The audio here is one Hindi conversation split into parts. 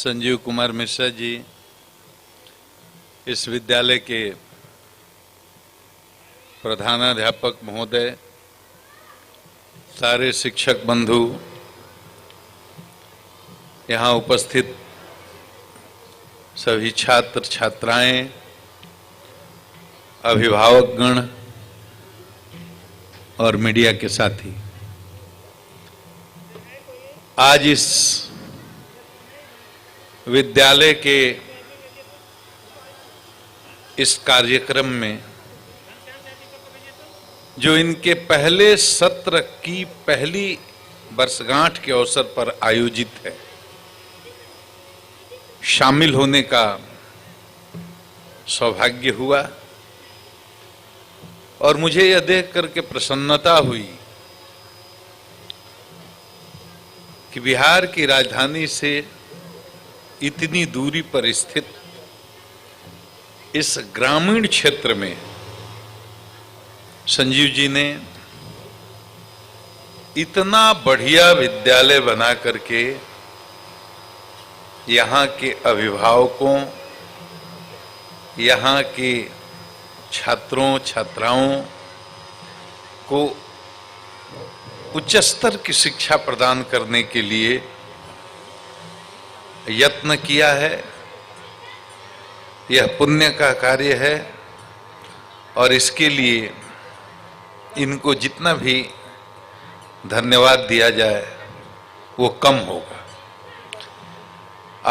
संजीव कुमार मिश्रा जी, इस विद्यालय के प्रधानाध्यापक महोदय, सारे शिक्षक बंधु, यहाँ उपस्थित सभी छात्र छात्राएं, अभिभावकगण और मीडिया के साथी, आज इस विद्यालय के इस कार्यक्रम में जो इनके पहले सत्र की पहली वर्षगांठ के अवसर पर आयोजित है, शामिल होने का सौभाग्य हुआ और मुझे यह देख करके प्रसन्नता हुई कि बिहार की राजधानी से इतनी दूरी पर स्थित इस ग्रामीण क्षेत्र में संजीव जी ने इतना बढ़िया विद्यालय बना करके यहाँ के अभिभावकों, यहाँ के छात्रों छात्राओं को उच्च स्तर की शिक्षा प्रदान करने के लिए यत्न किया है। यह पुण्य का कार्य है और इसके लिए इनको जितना भी धन्यवाद दिया जाए वो कम होगा।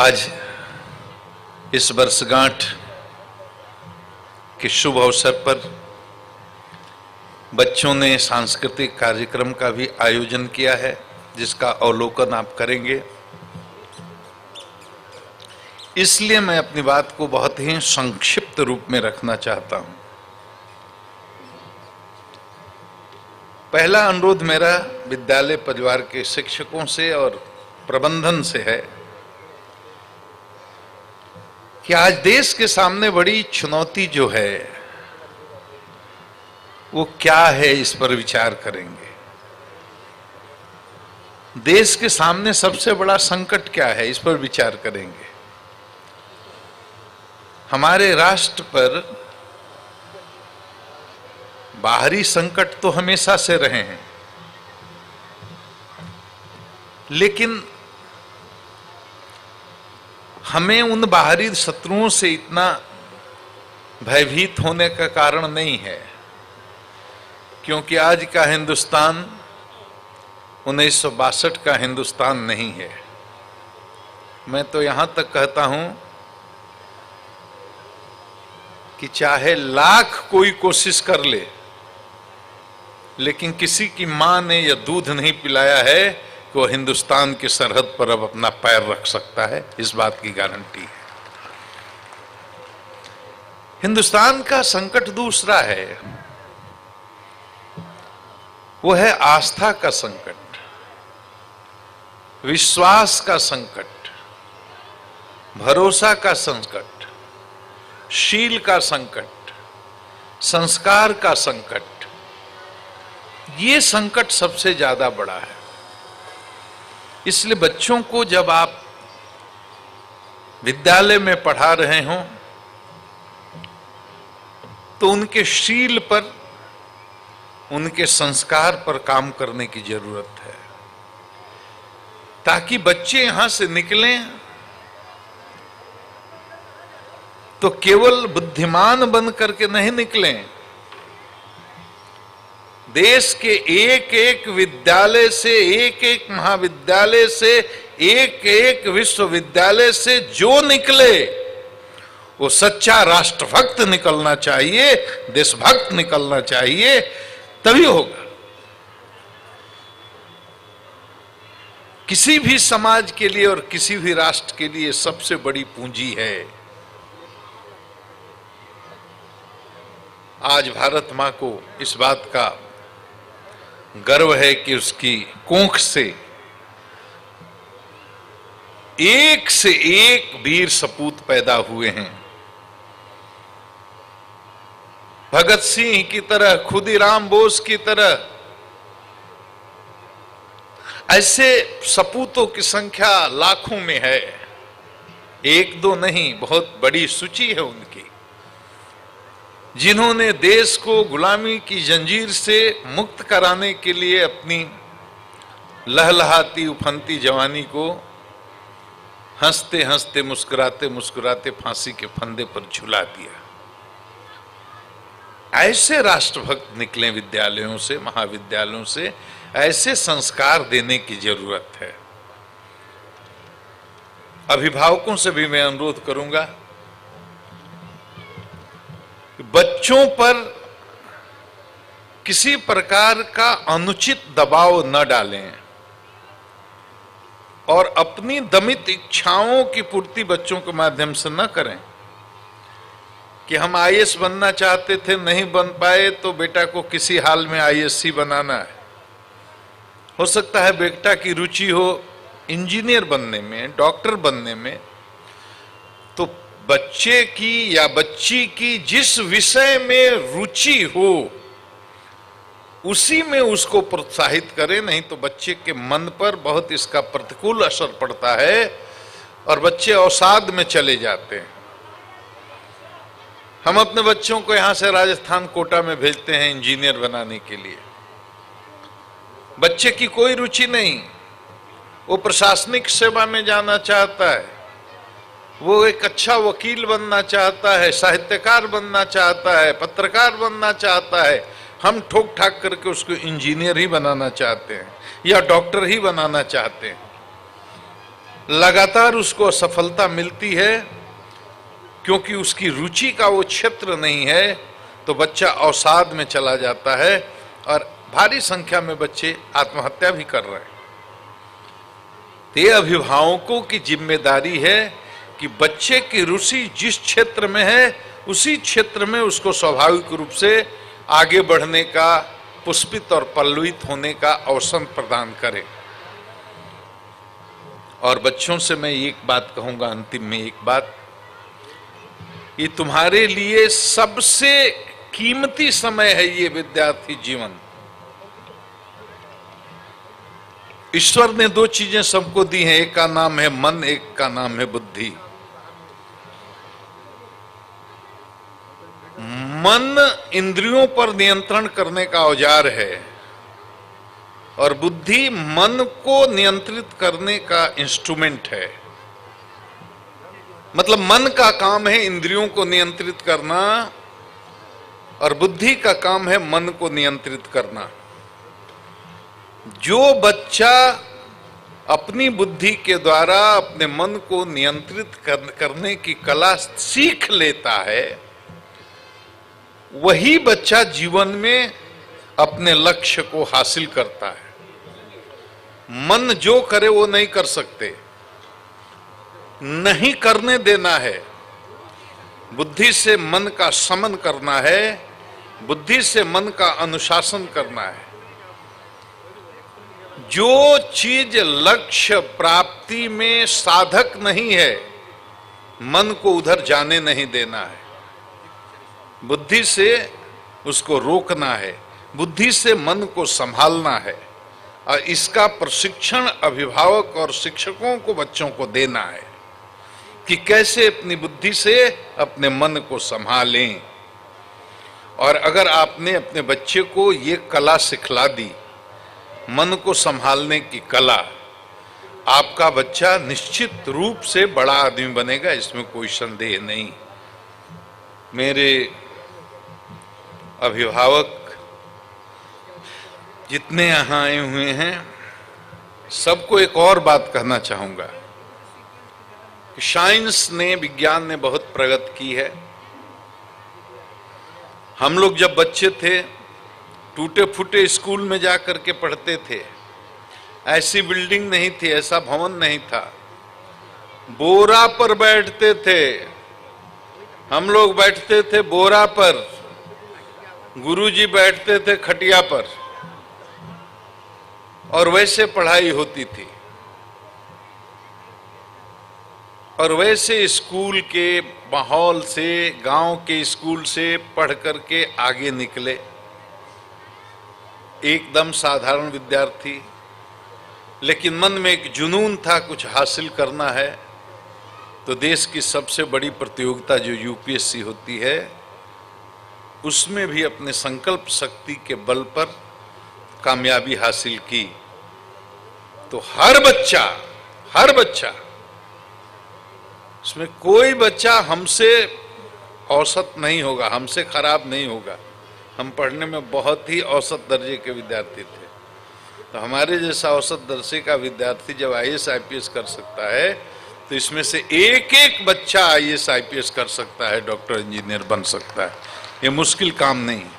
आज इस वर्षगांठ के शुभ अवसर पर बच्चों ने सांस्कृतिक कार्यक्रम का भी आयोजन किया है, जिसका अवलोकन आप करेंगे। इसलिए मैं अपनी बात को बहुत ही संक्षिप्त रूप में रखना चाहता हूं। पहला अनुरोध मेरा विद्यालय परिवार के शिक्षकों से और प्रबंधन से है कि आज देश के सामने बड़ी चुनौती जो है वो क्या है, इस पर विचार करेंगे। देश के सामने सबसे बड़ा संकट क्या है, इस पर विचार करेंगे। हमारे राष्ट्र पर बाहरी संकट तो हमेशा से रहे हैं, लेकिन हमें उन बाहरी शत्रुओं से इतना भयभीत होने का कारण नहीं है, क्योंकि आज का हिंदुस्तान 1962 का हिंदुस्तान नहीं है। मैं तो यहां तक कहता हूं कि चाहे लाख कोई कोशिश कर ले, लेकिन किसी की मां ने यह दूध नहीं पिलाया है कि वो हिंदुस्तान की सरहद पर अब अपना पैर रख सकता है, इस बात की गारंटी है। हिंदुस्तान का संकट दूसरा है, वो है आस्था का संकट, विश्वास का संकट, भरोसा का संकट, शील का संकट, संस्कार का संकट। ये संकट सबसे ज्यादा बड़ा है। इसलिए बच्चों को जब आप विद्यालय में पढ़ा रहे हों तो उनके शील पर, उनके संस्कार पर काम करने की जरूरत है, ताकि बच्चे यहां से निकलें तो केवल बुद्धिमान बन करके नहीं निकलें, देश के एक एक विद्यालय से, एक एक महाविद्यालय से, एक एक विश्वविद्यालय से जो निकले वो सच्चा राष्ट्रभक्त निकलना चाहिए, देशभक्त निकलना चाहिए, तभी होगा। किसी भी समाज के लिए और किसी भी राष्ट्र के लिए सबसे बड़ी पूंजी है। आज भारत मां को इस बात का गर्व है कि उसकी कोख से एक वीर सपूत पैदा हुए हैं। भगत सिंह की तरह, खुदीराम बोस की तरह ऐसे सपूतों की संख्या लाखों में है। एक दो नहीं, बहुत बड़ी सूची है उनकी, जिन्होंने देश को गुलामी की जंजीर से मुक्त कराने के लिए अपनी लहलहाती उफनती जवानी को हंसते हंसते मुस्कुराते मुस्कुराते फांसी के फंदे पर झुला दिया। ऐसे राष्ट्रभक्त निकले विद्यालयों से, महाविद्यालयों से, ऐसे संस्कार देने की जरूरत है। अभिभावकों से भी मैं अनुरोध करूंगा कि बच्चों पर किसी प्रकार का अनुचित दबाव न डालें और अपनी दमित इच्छाओं की पूर्ति बच्चों के माध्यम से न करें कि हम आईएएस बनना चाहते थे, नहीं बन पाए, तो बेटा को किसी हाल में आईएएस बनाना है। हो सकता है बेटा की रुचि हो इंजीनियर बनने में, डॉक्टर बनने में, तो बच्चे की या बच्ची की जिस विषय में रुचि हो उसी में उसको प्रोत्साहित करें, नहीं तो बच्चे के मन पर बहुत इसका प्रतिकूल असर पड़ता है और बच्चे अवसाद में चले जाते हैं। हम अपने बच्चों को यहां से राजस्थान कोटा में भेजते हैं इंजीनियर बनाने के लिए। बच्चे की कोई रुचि नहीं, वो प्रशासनिक सेवा में जाना चाहता है, वो एक अच्छा वकील बनना चाहता है, साहित्यकार बनना चाहता है, पत्रकार बनना चाहता है। हम ठोक ठाक करके उसको इंजीनियर ही बनाना चाहते हैं या डॉक्टर ही बनाना चाहते हैं। लगातार उसको असफलता मिलती है क्योंकि उसकी रुचि का वो क्षेत्र नहीं है, तो बच्चा अवसाद में चला जाता है और भारी संख्या में बच्चे आत्महत्या भी कर रहे हैं। तो ये अभिभावकों की जिम्मेदारी है कि बच्चे की रुचि जिस क्षेत्र में है उसी क्षेत्र में उसको स्वाभाविक रूप से आगे बढ़ने का, पुष्पित और पल्लवित होने का अवसर प्रदान करें। और बच्चों से मैं एक बात कहूंगा, अंतिम में एक बात, ये तुम्हारे लिए सबसे कीमती समय है, ये विद्यार्थी जीवन। ईश्वर ने दो चीजें सबको दी हैं, एक का नाम है मन, एक का नाम है बुद्धि। मन इंद्रियों पर नियंत्रण करने का औजार है और बुद्धि मन को नियंत्रित करने का इंस्ट्रूमेंट है। मतलब मन का काम है इंद्रियों को नियंत्रित करना और बुद्धि का काम है मन को नियंत्रित करना। जो बच्चा अपनी बुद्धि के द्वारा अपने मन को नियंत्रित करने की कला सीख लेता है, वही बच्चा जीवन में अपने लक्ष्य को हासिल करता है। मन जो करे वो नहीं कर सकते, नहीं करने देना है। बुद्धि से मन का शमन करना है, बुद्धि से मन का अनुशासन करना है। जो चीज लक्ष्य प्राप्ति में साधक नहीं है, मन को उधर जाने नहीं देना है। बुद्धि से उसको रोकना है, बुद्धि से मन को संभालना है और इसका प्रशिक्षण अभिभावक और शिक्षकों को बच्चों को देना है कि कैसे अपनी बुद्धि से अपने मन को संभालें। और अगर आपने अपने बच्चे को ये कला सिखला दी, मन को संभालने की कला, आपका बच्चा निश्चित रूप से बड़ा आदमी बनेगा, इसमें कोई संदेह नहीं। मेरे अभिभावक जितने यहां आए हुए हैं, सबको एक और बात कहना चाहूंगा कि साइंस ने, विज्ञान ने बहुत प्रगति की है। हम लोग जब बच्चे थे टूटे फूटे स्कूल में जा करके पढ़ते थे, ऐसी बिल्डिंग नहीं थी, ऐसा भवन नहीं था, बोरा पर बैठते थे। हम लोग बैठते थे बोरा पर, गुरुजी बैठते थे खटिया पर, और वैसे पढ़ाई होती थी। और वैसे स्कूल के माहौल से, गांव के स्कूल से पढ़ करके आगे निकले, एकदम साधारण विद्यार्थी, लेकिन मन में एक जुनून था कुछ हासिल करना है। तो देश की सबसे बड़ी प्रतियोगिता जो यूपीएससी होती है, उसमें भी अपने संकल्प शक्ति के बल पर कामयाबी हासिल की। तो हर बच्चा, इसमें कोई बच्चा हमसे औसत नहीं होगा, हमसे खराब नहीं होगा। हम पढ़ने में बहुत ही औसत दर्जे के विद्यार्थी थे, तो हमारे जैसा औसत दर्जे का विद्यार्थी जब आईएएस आईपीएस कर सकता है, तो इसमें से एक एक बच्चा आईएएस आईपीएस कर सकता है, डॉक्टर इंजीनियर बन सकता है। ये मुश्किल काम नहीं है।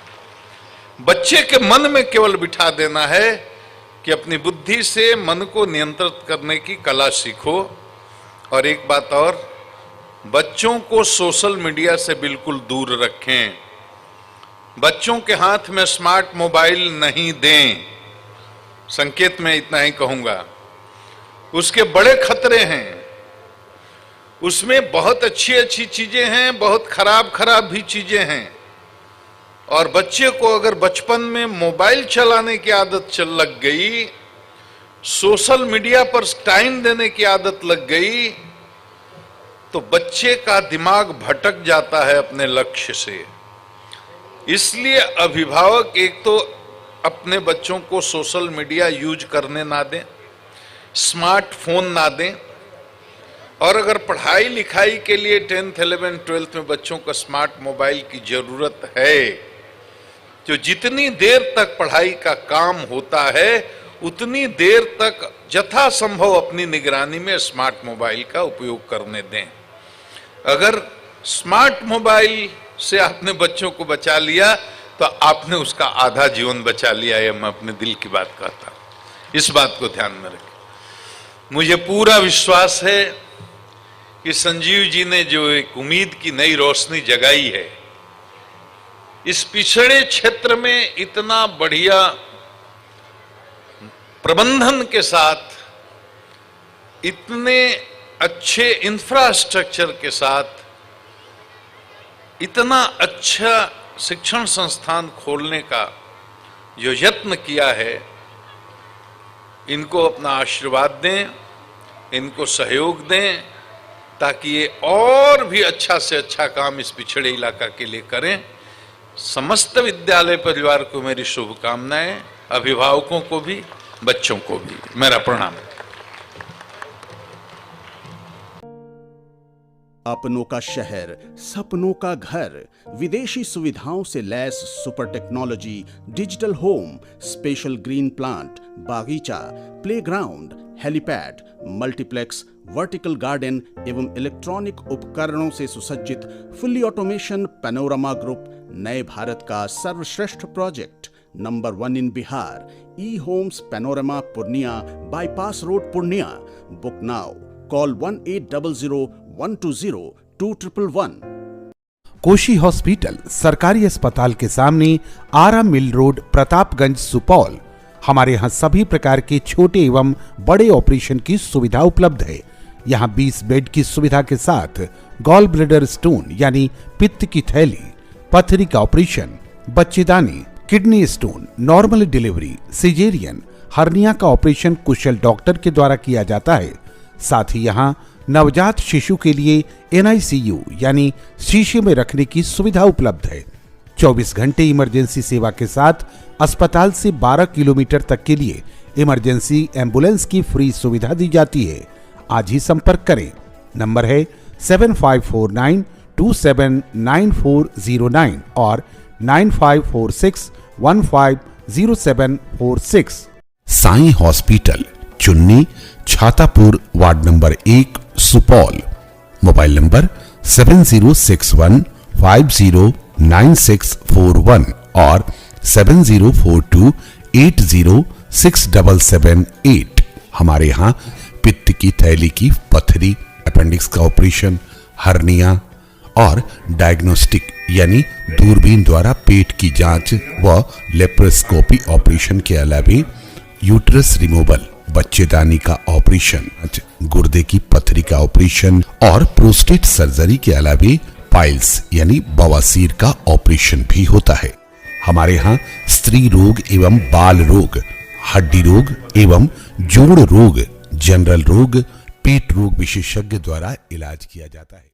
बच्चे के मन में केवल बिठा देना है कि अपनी बुद्धि से मन को नियंत्रित करने की कला सीखो। और एक बात और, बच्चों को सोशल मीडिया से बिल्कुल दूर रखें। बच्चों के हाथ में स्मार्ट मोबाइल नहीं दें। संकेत में इतना ही कहूंगा, उसके बड़े खतरे हैं। उसमें बहुत अच्छी अच्छी चीजें हैं, बहुत खराब भी चीजें हैं। और बच्चे को अगर बचपन में मोबाइल चलाने की आदत लग गई, सोशल मीडिया पर टाइम देने की आदत लग गई, तो बच्चे का दिमाग भटक जाता है अपने लक्ष्य से। इसलिए अभिभावक एक तो अपने बच्चों को सोशल मीडिया यूज करने ना दें, स्मार्टफोन ना दें। और अगर पढ़ाई लिखाई के लिए 10th 11th 12th में बच्चों को स्मार्ट मोबाइल की जरूरत है, तो जितनी देर तक पढ़ाई का काम होता है उतनी देर तक यथासंभव अपनी निगरानी में स्मार्ट मोबाइल का उपयोग करने दें। अगर स्मार्ट मोबाइल से आपने बच्चों को बचा लिया तो आपने उसका आधा जीवन बचा लिया। है मैं अपने दिल की बात कहता हूं, इस बात को ध्यान में रखें। मुझे पूरा विश्वास है कि संजीव जी ने जो एक उम्मीद की नई रोशनी जगाई है, इस पिछड़े क्षेत्र में इतना बढ़िया प्रबंधन के साथ, इतने अच्छे इंफ्रास्ट्रक्चर के साथ, इतना अच्छा शिक्षण संस्थान खोलने का जो यत्न किया है, इनको अपना आशीर्वाद दें, इनको सहयोग दें, ताकि ये और भी अच्छा से अच्छा काम इस पिछड़े इलाका के लिए करें। समस्त विद्यालय परिवार को मेरी शुभकामनाएं, अभिभावकों को भी, बच्चों को भी मेरा प्रणाम। अपनों का शहर, सपनों का घर, विदेशी सुविधाओं से लैस super technology, digital home, special green plant, बागीचा, playground, helipad, multiplex, vertical garden एवं इलेक्ट्रॉनिक उपकरणों से सुसज्जित फुल्ली ऑटोमेशन पैनोरमा ग्रुप नए भारत का सर्वश्रेष्ठ project number 1 in Bihar, E homes panorama Purnia, bypass road Purnia. Book now, call 1800-120-211। Koshi hospital सरकारी अस्पताल के सामने, आरा मिल रोड, प्रतापगंज, सुपौल। हमारे यहाँ सभी प्रकार के छोटे एवं बड़े ऑपरेशन की सुविधा उपलब्ध है। यहाँ 20 बेड की सुविधा के साथ गॉल ब्लैडर स्टोन यानी पित्त की थैली, पथरी का ऑपरेशन, बच्चेदानी, kidney stone, normal delivery, caesarean, hernia का ऑपरेशन कुशल डॉक्टर के द्वारा किया जाता है। साथ ही यहाँ नवजात शिशु के लिए NICU यानी शीशे में रखने की सुविधा उपलब्ध है। 24 घंटे इमरजेंसी सेवा के साथ अस्पताल से 12 किलोमीटर तक के लिए इमरजेंसी एम्बुलेंस की फ्री सुविधा दी जाती है। आज ही संपर्क करें। नंबर है 7549279409 और 9546150746। साईं हॉस्पिटल, चुन्नी, Chhatapur, ward number 1, Supaul. Mobile number 7061509641 और 7042806778। हमारे यहाँ पित्त की थैली की पथरी, अपेंडिक्स का ऑपरेशन, हर्निया और डायग्नोस्टिक यानी दूरबीन द्वारा पेट की जांच व लेप्रोस्कोपी ऑपरेशन के अलावा यूट्रस रिमूवल, बच्चेदानी का ऑपरेशन, गुर्दे की पथरी का ऑपरेशन और प्रोस्टेट सर्जरी के अलावा पाइल्स यानी बवासीर का ऑपरेशन भी होता है। हमारे यहाँ स्त्री रोग एवं बाल रोग, हड्डी रोग एवं जोड़ रोग, जनरल रोग, पेट रोग विशेषज्ञ द्वारा इलाज किया जाता है।